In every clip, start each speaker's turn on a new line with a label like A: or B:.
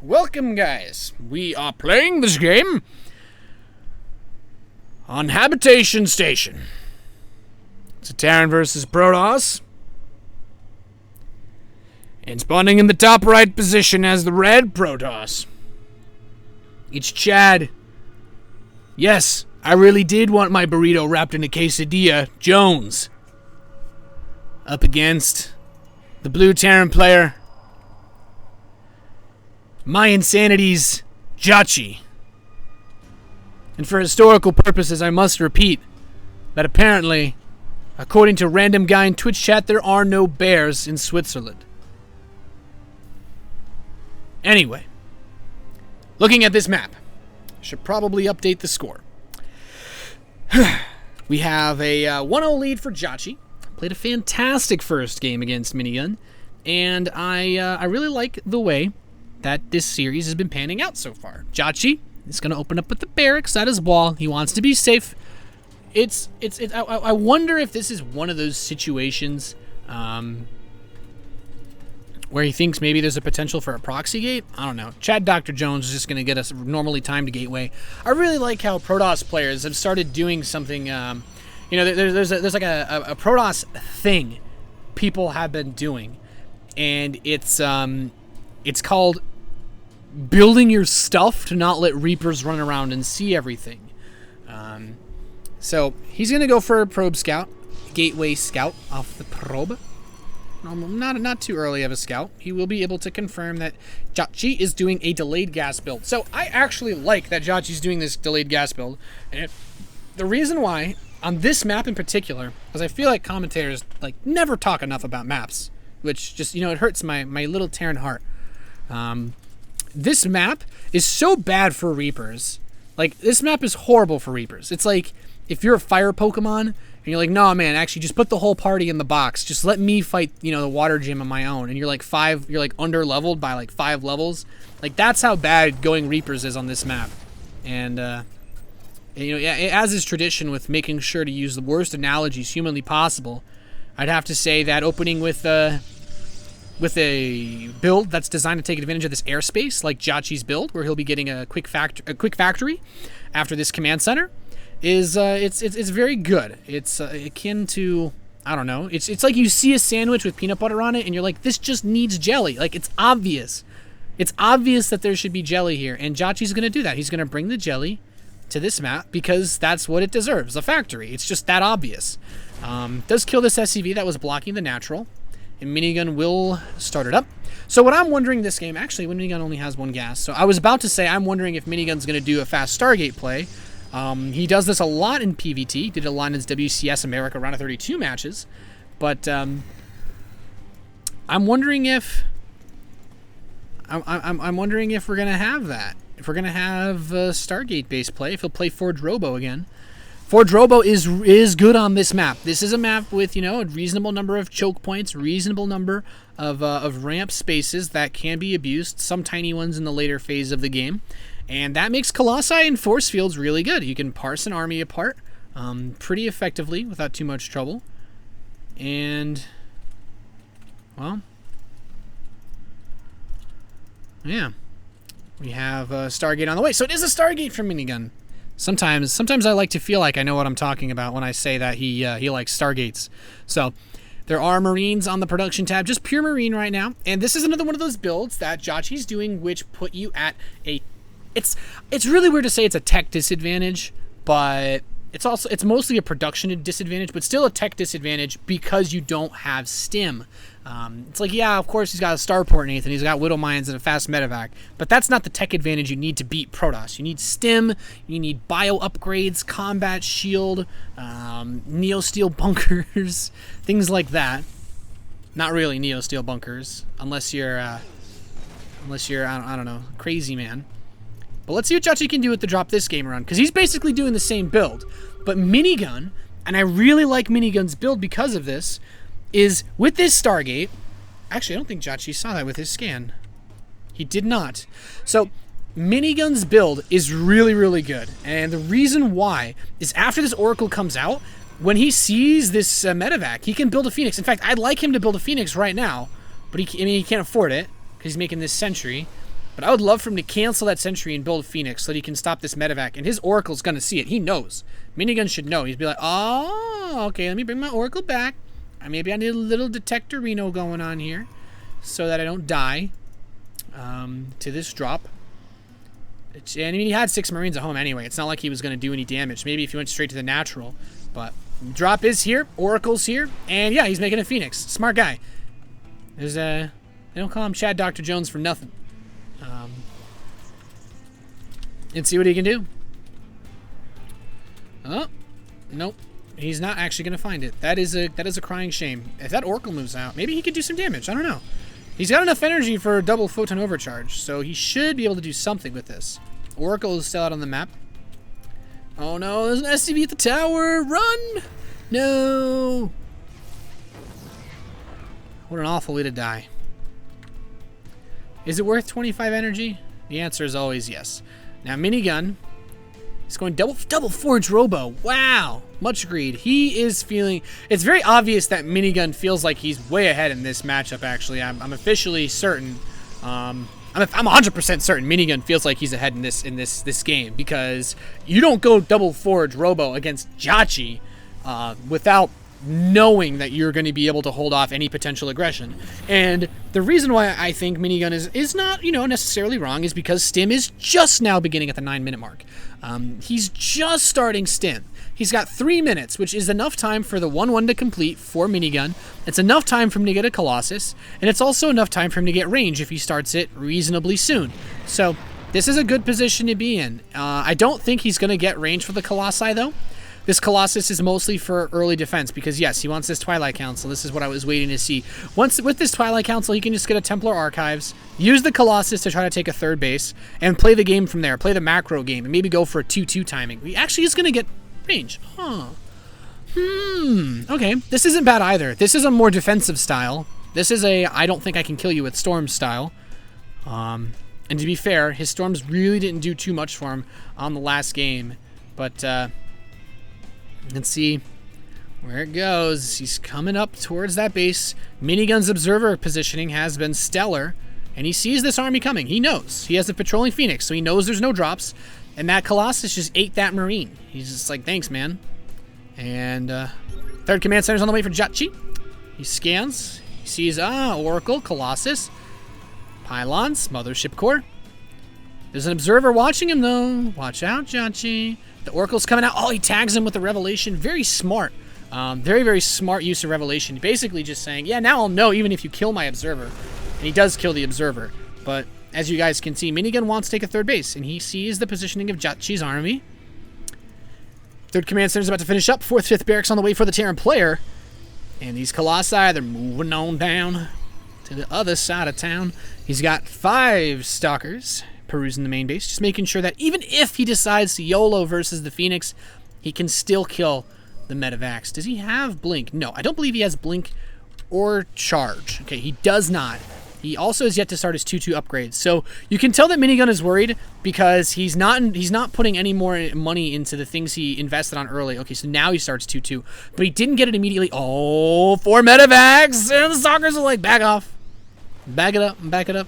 A: Welcome, guys. We are playing this game on Habitation Station. It's a Terran versus Protoss. And spawning in the top right position as the red Protoss. It's Chad. Yes, I really did want my burrito wrapped in a quesadilla, Jones. Up against the blue Terran player, my insanity's JJakji. And for historical purposes, I must repeat that apparently, according to random guy in Twitch chat, there are no bears in Switzerland. Anyway, looking at this map, I should probably update the score. We have a 1-0 lead for JJakji. Played a fantastic first game against Minigun, and I really like the way that this series has been panning out so far. JJakji is going to open up with the barracks at his wall. He wants to be safe. I wonder if this is one of those situations where he thinks maybe there's a potential for a proxy gate. I don't know. Chad Dr. Jones is just going to get us normally timed gateway. I really like how Protoss players have started doing something. There's like a Protoss thing people have been doing, and it's called building your stuff to not let Reapers run around and see everything. So he's gonna go for a probe scout, gateway scout off the probe. Not too early of a scout. He will be able to confirm that JJakji is doing a delayed gas build. So I actually like that JJakji's doing this delayed gas build, and the reason why on this map in particular, because I feel like commentators never talk enough about maps, which just it hurts my little Terran heart. This map is so bad for Reapers. This map is horrible for Reapers. It's like if you're a fire Pokemon and you're like, no man, actually just put the whole party in the box. Just let me fight, the water gym on my own. And you're under leveled by 5 levels. That's how bad going Reapers is on this map. And as is tradition with making sure to use the worst analogies humanly possible, I'd have to say that opening with a build that's designed to take advantage of this airspace, like JJakji's build, where he'll be getting a quick factory after this command center, is it's very good. It's akin to, I don't know, it's like you see a sandwich with peanut butter on it, and you're like, this just needs jelly. It's obvious. It's obvious that there should be jelly here, and JJakji's going to do that. He's going to bring the jelly to this map because that's what it deserves, a factory. It's just that obvious. Does kill this SCV that was blocking the natural. And Minigun will start it up. So what I'm wondering this game, actually, when Minigun only has 1 gas. So I was about to say, I'm wondering if Minigun's going to do a fast Stargate play. He does this a lot in PvT. Did a lot in his WCS America round of 32 matches. But I'm wondering if I'm wondering if we're going to have that. If we're going to have a Stargate-based play. If he'll play Forge Robo again. Forge Robo is good on this map. This is a map with, a reasonable number of choke points, reasonable number of ramp spaces that can be abused, some tiny ones in the later phase of the game. And that makes Colossi and Force Fields really good. You can parse an army apart pretty effectively without too much trouble. And, well, yeah. We have Stargate on the way. So it is a Stargate for Minigun. Sometimes I like to feel like I know what I'm talking about when I say that he likes Stargates. So there are Marines on the production tab, just pure Marine right now. And this is another one of those builds that JJakji's doing, which put you at a... It's really weird to say it's a tech disadvantage, but it's mostly a production disadvantage, but still a tech disadvantage because you don't have stim. It's like, yeah, of course he's got a starport, Nathan. He's got Widow Mines and a fast medevac, but that's not the tech advantage you need to beat Protoss. You need stim, you need bio upgrades, combat shield, neo-steel bunkers, things like that. Not really neo-steel bunkers, unless you're I don't know, crazy man. But let's see what JJakji can do with the drop this game around, because he's basically doing the same build. But Minigun, and I really like Minigun's build because of this, is with this Stargate. Actually, I don't think JJakji saw that with his scan. He did not. So Minigun's build is really, really good. And the reason why is after this Oracle comes out, when he sees this medevac, he can build a Phoenix. In fact, I'd like him to build a Phoenix right now, but he can't afford it because he's making this Sentry. But I would love for him to cancel that sentry and build Phoenix so that he can stop this medevac. And his Oracle's going to see it. He knows. Minigun should know. He'd be like, oh, okay, let me bring my Oracle back. Maybe I need a little detectorino going on here so that I don't die to this drop. And I mean, he had 6 Marines at home anyway. It's not like he was going to do any damage. Maybe if he went straight to the natural. But drop is here. Oracle's here. And yeah, he's making a Phoenix. Smart guy. There's they don't call him Chad Dr. Jones for nothing. And see what he can do. Oh, nope. He's not actually going to find it. That is a crying shame. If that Oracle moves out, maybe he could do some damage. I don't know. He's got enough energy for a double photon overcharge, so he should be able to do something with this. Oracle is still out on the map. Oh no, there's an SCV at the tower. Run! No! What an awful way to die. Is it worth 25 energy? The answer is always yes. Now, Minigun is going double Forge Robo. Wow. Much greed. He is feeling... It's very obvious that Minigun feels like he's way ahead in this matchup, actually. I'm officially certain. I'm 100% certain Minigun feels like he's ahead in this game, because you don't go double Forge Robo against JJakji without knowing that you're going to be able to hold off any potential aggression. And the reason why I think Minigun is not, necessarily wrong is because Stim is just now beginning at the 9-minute mark. He's just starting Stim. He's got 3 minutes, which is enough time for the 1-1 to complete for Minigun. It's enough time for him to get a Colossus, and it's also enough time for him to get range if he starts it reasonably soon. So this is a good position to be in. I don't think he's going to get range for the Colossi, though. This Colossus is mostly for early defense because, yes, he wants this Twilight Council. This is what I was waiting to see. With this Twilight Council, he can just get a Templar Archives, use the Colossus to try to take a 3rd base, and play the game from there. Play the macro game, and maybe go for a 2-2 timing. He actually is going to get range. Huh. Okay, this isn't bad either. This is a more defensive style. This is a I don't think I can kill you with Storm style. And to be fair, his Storms really didn't do too much for him on the last game. But, let's see where it goes. He's coming up towards that base. Minigun's observer positioning has been stellar, and he sees this army coming. He knows. He has the patrolling Phoenix, so he knows there's no drops, and that Colossus just ate that Marine. He's just like, thanks, man. And 3rd Command Center's on the way for JJakji. He scans. He sees, Oracle, Colossus, Pylons, Mothership Core. There's an observer watching him, though. Watch out, JJakji. The Oracle's coming out. Oh, he tags him with the Revelation. Very smart. Very, very smart use of Revelation. Basically just saying, yeah, now I'll know even if you kill my Observer. And he does kill the Observer. But as you guys can see, Minigun wants to take a 3rd base. And he sees the positioning of JJakji's army. 3rd Command Center's about to finish up. 4th, 5th Barracks on the way for the Terran player. And these Colossi, they're moving on down to the other side of town. He's got 5 Stalkers perusing the main base, just making sure that even if he decides to YOLO versus the Phoenix, he can still kill the Medivacs. Does he have Blink? No, I don't believe he has Blink or Charge. Okay, he does not. He also has yet to start his 2-2 upgrades. So you can tell that Minigun is worried because he's not putting any more money into the things he invested on early. Okay, so now he starts 2-2, but he didn't get it immediately. Oh, 4 Medivacs, and the Stalkers are like, back off. Back it up, back it up,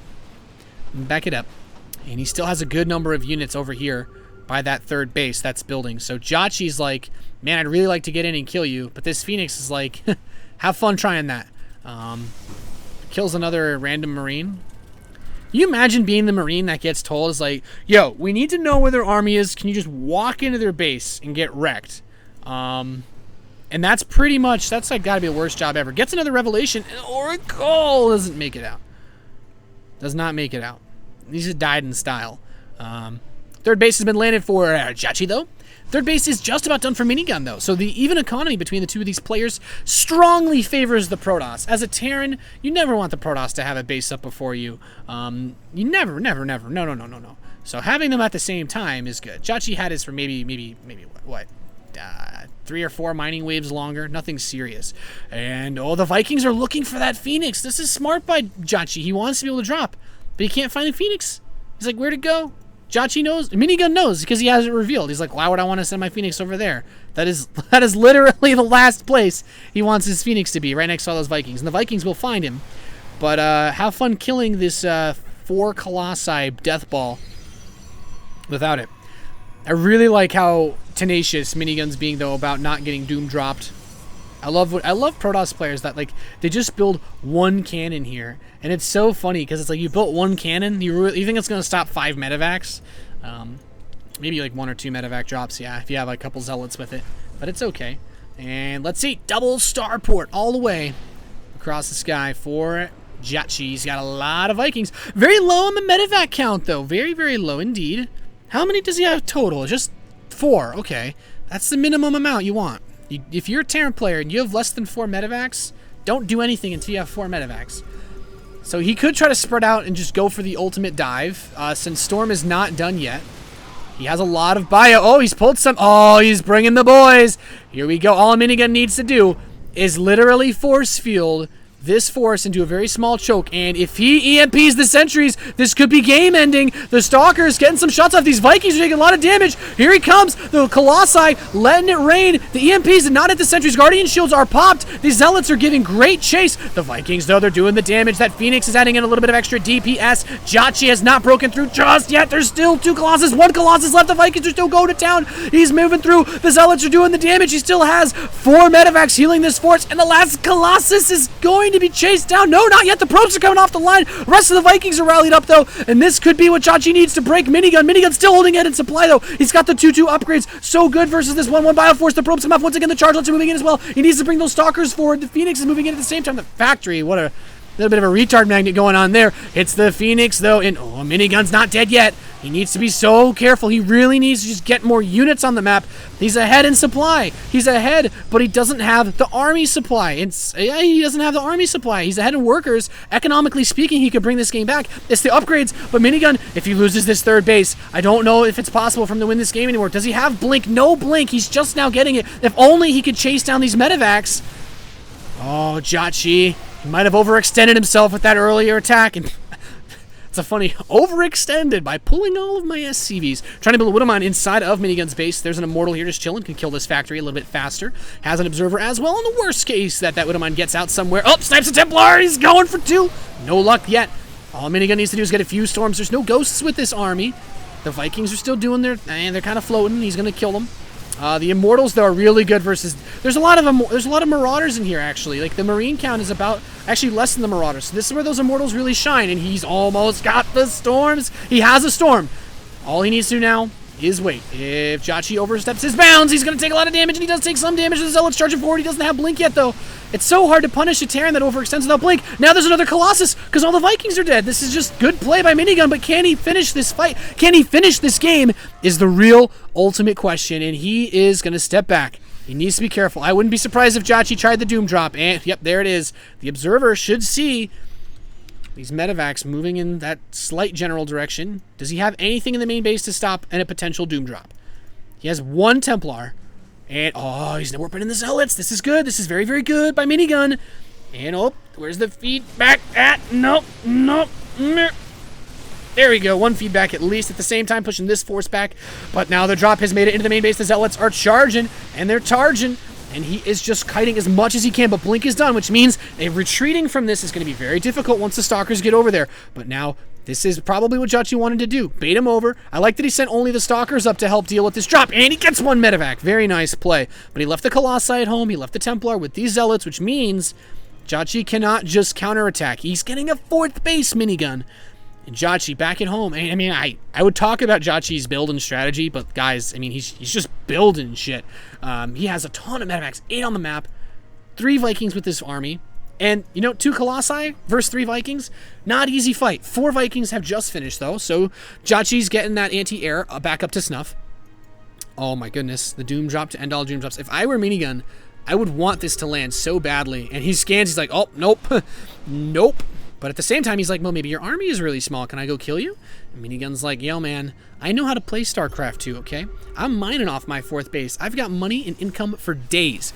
A: back it up. And he still has a good number of units over here by that 3rd base that's building. So JJakji's like, man, I'd really like to get in and kill you. But this Phoenix is like, have fun trying that. Kills another random Marine. You imagine being the Marine that gets told is like, yo, we need to know where their army is. Can you just walk into their base and get wrecked? And that's pretty much, that's like gotta be the worst job ever. Gets another Revelation, and Oracle doesn't make it out. Does not make it out. He just died in style. 3rd base has been landed for JJakji, though. 3rd base is just about done for Minigun, though. So the even economy between the two of these players strongly favors the Protoss. As a Terran, you never want the Protoss to have a base up before you. You never. No. So having them at the same time is good. JJakji had his for maybe what? 3 or 4 mining waves longer. Nothing serious. And, the Vikings are looking for that Phoenix. This is smart by JJakji. He wants to be able to drop. But he can't find the Phoenix. He's like, where'd it go? JJakji knows. Minigun knows because he has it revealed. He's like, why would I want to send my Phoenix over there? That is literally the last place he wants his Phoenix to be, right next to all those Vikings. And the Vikings will find him. But have fun killing this 4 Colossi Death Ball without it. I really like how tenacious Minigun's being, though, about not getting Doom dropped. I love Protoss players that, like, they just build one cannon here. And it's so funny because it's like you built one cannon, you think it's going to stop 5 medevacs? Maybe like 1 or 2 medevac drops, yeah, if you have like, a couple zealots with it. But it's okay. And let's see, double starport all the way across the sky for JJakji. He's got a lot of Vikings. Very low on the medevac count, though. Very, very low indeed. How many does he have total? Just 4. Okay. That's the minimum amount you want. If you're a Terran player and you have less than 4 medevacs, don't do anything until you have 4 medevacs. So he could try to spread out and just go for the ultimate dive, since Storm is not done yet. He has a lot of bio. Oh, he's pulled some. Oh, he's bringing the boys. Here we go. All a Minigun needs to do is literally force field this force into a very small choke, and if he EMPs the sentries, this could be game ending. The Stalker's getting some shots off. These Vikings are taking a lot of damage. Here he comes. The Colossi letting it rain. The EMPs did not hit the sentries. Guardian shields are popped. These Zealots are giving great chase. The Vikings, though, they're doing the damage. That Phoenix is adding in a little bit of extra DPS. JJakji has not broken through just yet. There's still 2 Colossus. 1 Colossus left. The Vikings are still going to town. He's moving through. The Zealots are doing the damage. He still has 4 medevacs healing this force, and the last Colossus is going to be chased down. No, not yet. The probes are coming off the line. The rest of the Vikings are rallied up, though, and this could be what JJakji needs to break Minigun. Minigun's still holding it in supply, though. He's got the 2-2 upgrades. So good versus this 1-1 Bioforce. The probes come off once again. The Chargelets are moving in as well. He needs to bring those Stalkers forward. The Phoenix is moving in at the same time. The Factory, what a little bit of a retard magnet going on there. It's the Phoenix, though, and oh, Minigun's not dead yet. He needs to be so careful. He really needs to just get more units on the map. He's ahead in supply. He's ahead, but he doesn't have the army supply. He doesn't have the army supply. He's ahead in workers. Economically speaking, he could bring this game back. It's the upgrades, but Minigun, if he loses this 3rd base, I don't know if it's possible for him to win this game anymore. Does he have Blink? No Blink. He's just now getting it. If only he could chase down these medevacs. Oh, JJakji. He might have overextended himself with that earlier attack, and it's a funny overextended by pulling all of my SCVs. Trying to build a Widowmine inside of Minigun's base. There's an Immortal here just chilling. Can kill this factory a little bit faster. Has an Observer as well. In the worst case, that Widowmine gets out somewhere. Oh, snipes a Templar. He's going for 2. No luck yet. All Minigun needs to do is get a few storms. There's no ghosts with this army. The Vikings are still doing their, and they're kind of floating. He's going to kill them. The Immortals, though, are really good versus... There's a lot of Marauders in here, actually. Like, the Marine count is about... Actually, less than the Marauders. So this is where those Immortals really shine, and he's almost got the Storms. He has a Storm. All he needs to do now is wait. If JJakji oversteps his bounds, he's going to take a lot of damage, and he does take some damage. The Zealot's charging forward. He doesn't have Blink yet, though. It's so hard to punish a Terran that overextends without Blink. Now there's another Colossus, because all the Vikings are dead. This is just good play by Minigun, but can he finish this fight? Can he finish this game is the real ultimate question, and he is going to step back. He needs to be careful. I wouldn't be surprised if JJakji tried the Doom Drop, and yep, there it is. The Observer should see these medevacs moving in that slight general direction. Does he have anything in the main base to stop a potential Doom Drop? He has 1 Templar. And, oh, he's warping in the Zealots. This is good. This is very, very good by Minigun. And, oh, where's the feedback at? Nope, nope. There we go. 1 feedback at least. At the same time, pushing this force back. But now the drop has made it into the main base. The Zealots are charging, and they're charging. And he is just kiting as much as he can, but Blink is done, which means retreating from this is going to be very difficult once the Stalkers get over there. But now, this is probably what JJakji wanted to do. Bait him over. I like that he sent only the Stalkers up to help deal with this drop, and he gets 1 medevac. Very nice play. But he left the Colossi at home. He left the Templar with these Zealots, which means JJakji cannot just counterattack. He's getting a 4th base Minigun. And JJakji back at home. I mean, I would talk about JJakji's build and strategy, but guys, I mean, he's just building shit. He has a ton of medevacs, 8 on the map, 3 Vikings with this army, and, you know, 2 Colossi versus 3 Vikings, not easy fight. 4 Vikings have just finished, though, so JJakji's getting that anti-air back up to snuff. Oh my goodness, the Doom Drop to end all Doom Drops. If I were Minigun, I would want this to land so badly, and he scans, he's like, oh, nope, nope. But at the same time, he's like, well, maybe your army is really small. Can I go kill you? And Minigun's like, yo, man, I know how to play StarCraft 2, okay? I'm mining off my 4th base. I've got money and income for days.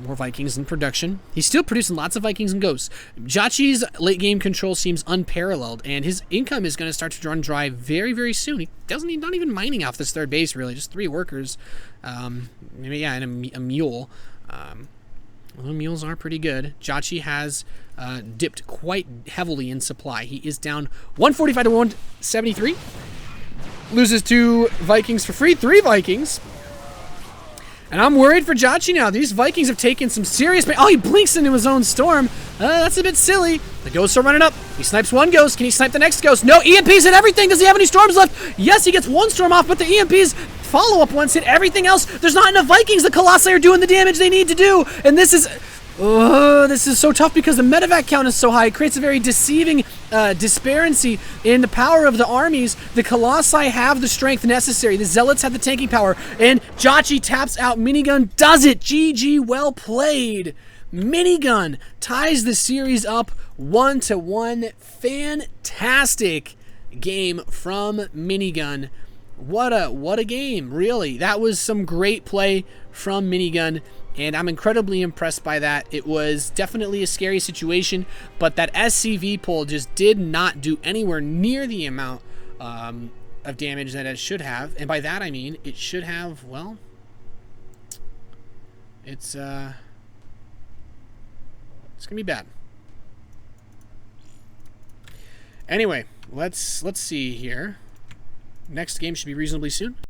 A: More Vikings in production. He's still producing lots of Vikings and Ghosts. JJakji's late game control seems unparalleled, and his income is going to start to run dry very, very soon. He's not even mining off this 3rd base, really. Just 3 workers. Maybe, yeah, and a mule. Well, the mules are pretty good. JJakji has dipped quite heavily in supply. He is down 145 to 173. Loses 2 Vikings for free. 3 Vikings. And I'm worried for JJakji now. These Vikings have taken some serious pain. Oh, he blinks into his own storm. That's a bit silly. The ghosts are running up. He snipes one ghost. Can he snipe the next ghost? No, EMPs hit everything. Does he have any storms left? Yes, he gets one storm off, but the EMPs follow-up ones hit everything else. There's not enough Vikings. The Colossi are doing the damage they need to do. And this is so tough because the medevac count is so high. It creates a very deceiving disparity in the power of the armies. The Colossi have the strength necessary. The Zealots have the tanking power. And JJakji taps out. Minigun does it. GG, well played. Minigun ties the series up 1-1. Fantastic game from Minigun. What a game, really. That was some great play from Minigun, and I'm incredibly impressed by that. It was definitely a scary situation, but that SCV pull just did not do anywhere near the amount of damage that it should have. And by that I mean it should have, well, it's gonna be bad. Anyway, let's see here. Next game should be reasonably soon.